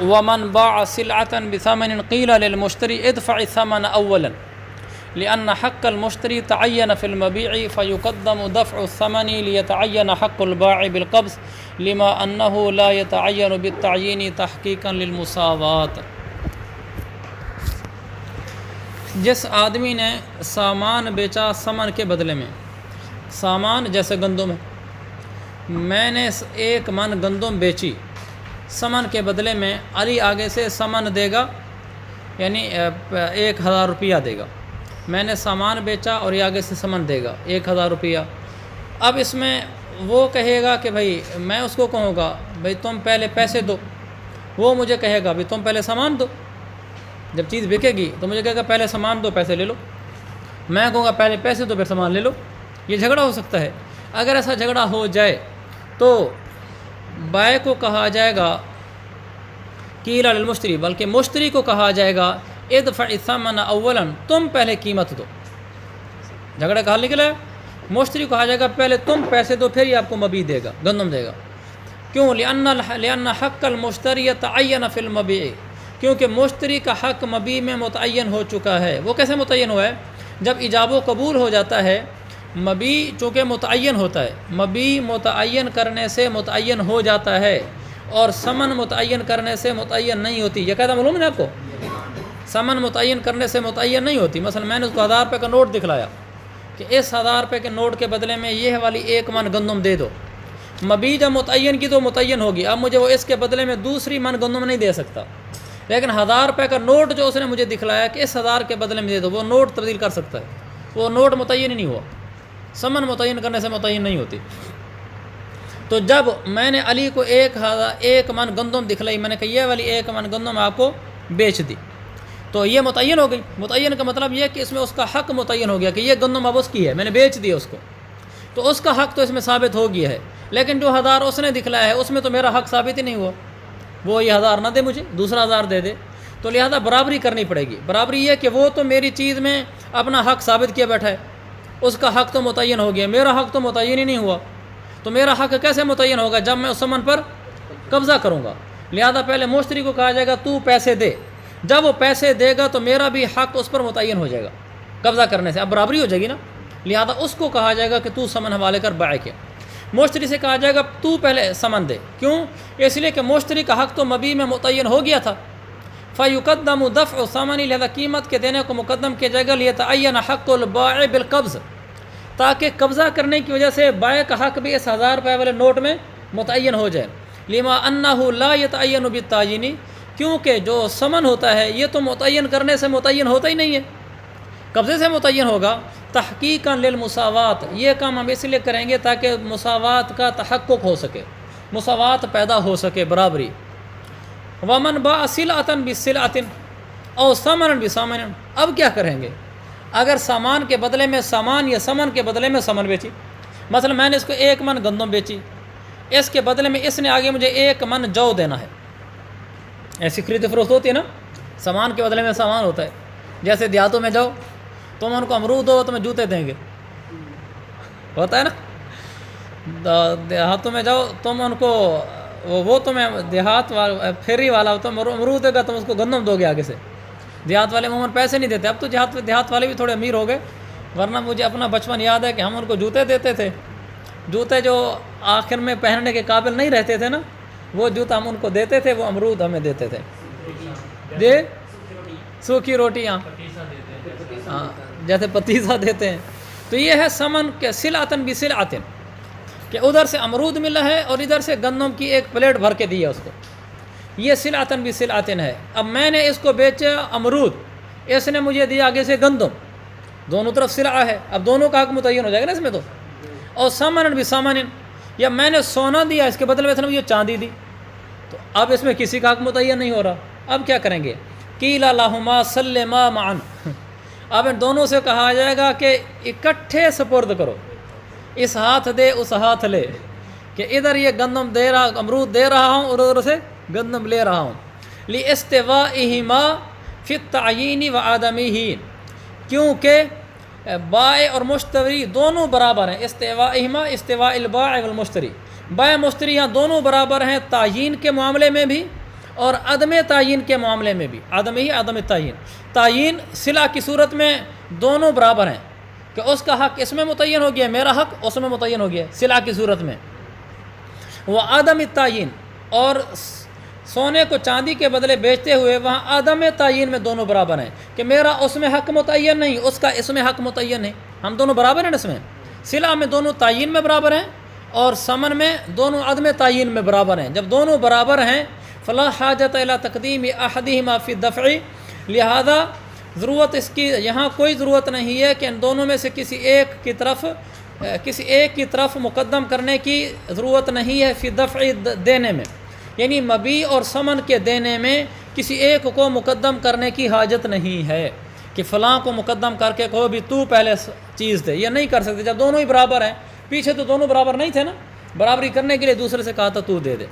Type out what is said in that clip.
ومن باع سلعة بثمن قيل للمشتري ادفع الثمن أولا لأن حق المشتري تعين في المبيع فيقدم دفع الثمن ليتعين حق البائع بالقبض لما أنه لا يتعين بالتعيين تحقيقا للمساوات۔ جس آدمی نے سامان بیچا ثمن کے بدلے میں، سامان جیسے گندم ہے، میں نے 1 من گندم بیچی، ثمن کے بدلے میں علی آگے سے ثمن دے گا، یعنی 1000 روپیہ دے گا۔ میں نے سامان بیچا اور یہ آگے سے ثمن دے گا 1000 روپیہ۔ اب اس میں وہ کہے گا کہ بھائی، میں اس کو کہوں گا بھائی تم پہلے پیسے دو، وہ مجھے کہے گا بھائی تم پہلے سامان دو۔ جب چیز بکے گی تو مجھے کہے گا پہلے سامان دو پیسے لے لو، میں کہوں گا پہلے پیسے دو پھر سامان لے لو۔ یہ جھگڑا ہو سکتا ہے۔ اگر ایسا جھگڑا ہو جائے تو بائع کو کہا جائے گا قیل للمشتری، بلکہ مشتری کو کہا جائے گا ادفع الثمن اولا، تم پہلے قیمت دو۔ جھگڑے کا حل نکلا ہے، مشتری کو کہا جائے گا پہلے تم پیسے دو پھر یہ آپ کو مبیع دے گا، گندم دے گا۔ کیوں؟ لأن حق المشتری تعین فی المبیع، کیونکہ مشتری کا حق مبیع میں متعین ہو چکا ہے۔ وہ کیسے متعین ہوا ہے؟ جب ایجاب و قبول ہو جاتا ہے، مبیع چونکہ متعین ہوتا ہے، مبیع متعین کرنے سے متعین ہو جاتا ہے، اور ثمن متعین کرنے سے متعین نہیں ہوتی۔ یہ قاعدہ معلوم ہے آپ کو؟ ثمن متعین کرنے سے متعین نہیں ہوتی۔ مثلا میں نے اس کو 1000 روپے کا نوٹ دکھلایا کہ اس 1000 روپے کے نوٹ کے بدلے میں یہ والی 1 من گندم دے دو۔ مبیع جب متعین کی تو متعین ہوگی، اب مجھے وہ اس کے بدلے میں دوسری من گندم نہیں دے سکتا، لیکن 1000 روپے کا نوٹ جو اس نے مجھے دکھلایا کہ اس 1000 کے بدلے میں دے دو، وہ نوٹ تبدیل کر سکتا ہے، وہ نوٹ متعین ہی نہیں ہوا۔ ثمن متعین کرنے سے متعین نہیں ہوتی۔ تو جب میں نے علی کو 1 من گندم دکھلائی، میں نے کہا یہ والی 1 من گندم آپ کو بیچ دی، تو یہ متعین ہو گئی۔ متعین کا مطلب یہ کہ اس میں اس کا حق متعین ہو گیا کہ یہ گندم اب اس کی ہے، میں نے بیچ دی اس کو، تو اس کا حق تو اس میں ثابت ہو گیا ہے۔ لیکن جو 1000 اس نے دکھلایا ہے اس میں تو میرا حق ثابت ہی نہیں ہوا، وہ یہ 1000 نہ دے مجھے، دوسرا 1000 دے دے، تو لہذا برابری کرنی پڑے گی۔ برابری یہ کہ وہ تو میری چیز میں اپنا حق ثابت کیا بیٹھا ہے، اس کا حق تو متعین ہو گیا، میرا حق تو متعین ہی نہیں ہوا۔ تو میرا حق کیسے متعین ہوگا؟ جب میں اس ثمن پر قبضہ کروں گا۔ لہذا پہلے مشتری کو کہا جائے گا تو پیسے دے، جب وہ پیسے دے گا تو میرا بھی حق اس پر متعین ہو جائے گا قبضہ کرنے سے، اب برابری ہو جائے گی نا۔ لہذا اس کو کہا جائے گا کہ تو ثمن حوالے کر بائع کے۔ مشتری سے کہا جائے گا تو پہلے ثمن دے، کیوں؟ اس لیے کہ مشتری کا حق تو مبیع میں متعین ہو گیا تھا۔ فیقدم دفع الثمن، لہذا قیمت کے دینے کو مقدم کیا جائے گا، لیتعین حق البائع بالقبض، تاکہ قبضہ کرنے کی وجہ سے بائع کا حق بھی اس 1000 روپے والے نوٹ میں متعین ہو جائے۔ لما انہ لا یتعین بالتعیین، کیونکہ جو ثمن ہوتا ہے یہ تو متعین کرنے سے متعین ہوتا ہی نہیں ہے، قبضے سے متعین ہوگا۔ تحقیقا للمساوات، یہ کام ہم اس لیے کریں گے تاکہ مساوات کا تحقق ہو سکے، مساوات پیدا ہو سکے، برابری۔ ومن باع سلعۃ بسلعۃ او ثمنا بثمن، اب کیا کریں گے؟ اگر سامان کے بدلے میں سامان یا ثمن کے بدلے میں ثمن بیچی، مثلا میں نے اس کو 1 من گندم بیچی، اس کے بدلے میں اس نے آگے مجھے 1 من جو دینا ہے۔ ایسی خرید و فروخت ہوتی ہے نا، سامان کے بدلے میں سامان ہوتا ہے۔ جیسے دیہاتوں میں جاؤ، تم ان کو امرود دو تمہیں جوتے دیں گے، ہوتا ہے نا۔ دیہاتوں میں جاؤ تم ان کو، وہ تمہیں دیہات والا پھیری والا تم امرود دے گا، تم اس کو گندم دو گے آگے سے۔ دیہات والے عموماً پیسے نہیں دیتے، اب تو دیہات والے بھی تھوڑے امیر ہو گئے، ورنہ مجھے اپنا بچپن یاد ہے کہ ہم ان کو جوتے دیتے تھے، جوتے جو آخر میں پہننے کے قابل نہیں رہتے تھے نا، وہ جوتا ہم ان کو دیتے تھے، وہ امرود ہمیں دیتے تھے۔ جی سوکھی روٹیاں، ہاں جیسے پتیسا دیتے ہیں۔ تو یہ ہے ثمن کے سلعۃ بسلعۃ، کہ ادھر سے امرود ملا ہے اور ادھر سے گندم کی 1 پلیٹ بھر کے دی ہے اس کو، یہ سلعۃ بسلعۃ ہے۔ اب میں نے اس کو بیچا امرود، اس نے مجھے دیا آگے سے گندم، دونوں طرف سلعہ ہے، اب دونوں کا حق متعین ہو جائے گا نا اس میں تو۔ اور ثمن بثمن، یا میں نے سونا دیا، اس کے بدلے میں اس نے مجھے چاندی دی، تو اب اس میں کسی کا حق متعین نہیں ہو رہا۔ اب کیا کریں گے؟ قیل لہما سلما معا، اب ان دونوں سے کہا جائے گا کہ اکٹھے سپرد کرو، اس ہاتھ دے اس ہاتھ لے، کہ ادھر یہ گندم دے رہا، امرود دے رہا ہوں اور ادھر سے گندم لے رہا ہوں۔ لاستوائہما فی التعیین وعدمہ، کیونکہ بائع اور مشتری دونوں برابر ہیں۔ استوائہما استواء البائع والمشتری، بائع مشتری یہاں دونوں برابر ہیں، تعیین کے معاملے میں بھی اور عدم تعین کے معاملے میں بھی عدم تعین صلہ کی صورت میں دونوں برابر ہیں کہ اس کا حق اس میں متعین ہو گیا، میرا حق اس میں متعین ہو گیا صلہ کی صورت میں. وہ عدم تعین اور سونے کو چاندی کے بدلے بیچتے ہوئے وہاں عدم تعین میں دونوں برابر ہیں کہ میرا اس میں حق متعین نہیں، اس کا اس میں حق متعین نہیں، ہم دونوں برابر ہیں. اس میں صلہ میں دونوں تعین میں برابر ہیں اور ثمن میں دونوں عدم تعین میں برابر ہیں. جب دونوں برابر ہیں فلا حاجت الی تقدیم احدہما فی الدفع، لہذا ضرورت اس کی یہاں کوئی ضرورت نہیں ہے کہ ان دونوں میں سے کسی ایک کی طرف مقدم کرنے کی ضرورت نہیں ہے فی دفع دینے میں، یعنی مبیع اور ثمن کے دینے میں کسی ایک کو مقدم کرنے کی حاجت نہیں ہے کہ فلاں کو مقدم کر کے کہو بھی تو پہلے چیز دے، یہ نہیں کر سکتے جب دونوں ہی برابر ہیں. پیچھے تو دونوں برابر نہیں تھے نا، برابری کرنے کے لیے دوسرے سے کہا تھا تو دے دے.